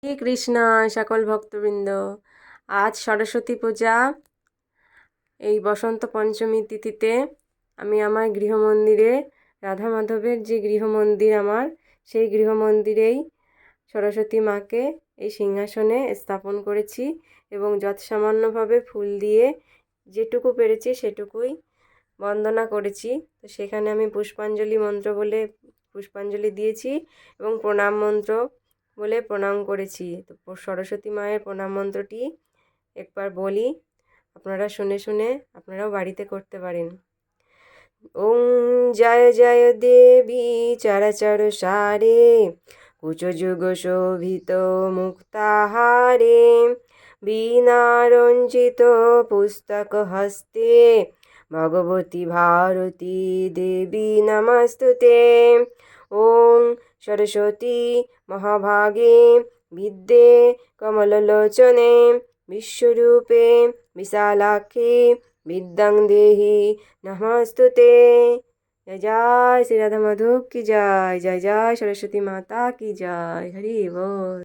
শ্রী কৃষ্ণ সকল ভক্তবৃন্দ। আজ সরস্বতী পূজা। এই বসন্ত পঞ্চমী তিথিতে আমি আমার গৃহমন্দিরে, রাধা মাধবের যে গৃহমন্দির আমার, সেই গৃহমন্দিরেই সরস্বতী মাকে এই সিংহাসনে স্থাপন করেছি এবং যৎসামান্যভাবে ফুল দিয়ে যেটুকু পেরেছি সেটুকুই বন্দনা করেছি। তো সেখানে আমি পুষ্পাঞ্জলি মন্ত্র বলে পুষ্পাঞ্জলি দিয়েছি এবং প্রণাম মন্ত্র বলে প্রণাম করেছি। তো সরস্বতী মায়ের প্রণাম মন্ত্রটি একবার বলি, আপনারা শুনে শুনে আপনারাও বাড়িতে করতে পারেন। ওং জয় জয় দেবী চরাচর সারে, কুচযুগ শোভিত মুক্তাহারে, বীণারঞ্জিত পুস্তক হস্তে, ভগবতী ভারতী দেবী নমস্তুতে। ওং সরস্বতী মহাভাগে বিদ্যে কমললোচনে, বিশ্বরূপে বিশালাক্ষী বিদ্যাং দেহি নমস্তুতে। जय जय श्री राधा माधव की जय, जय जय सरस्वती माता की जय। हरि बोल।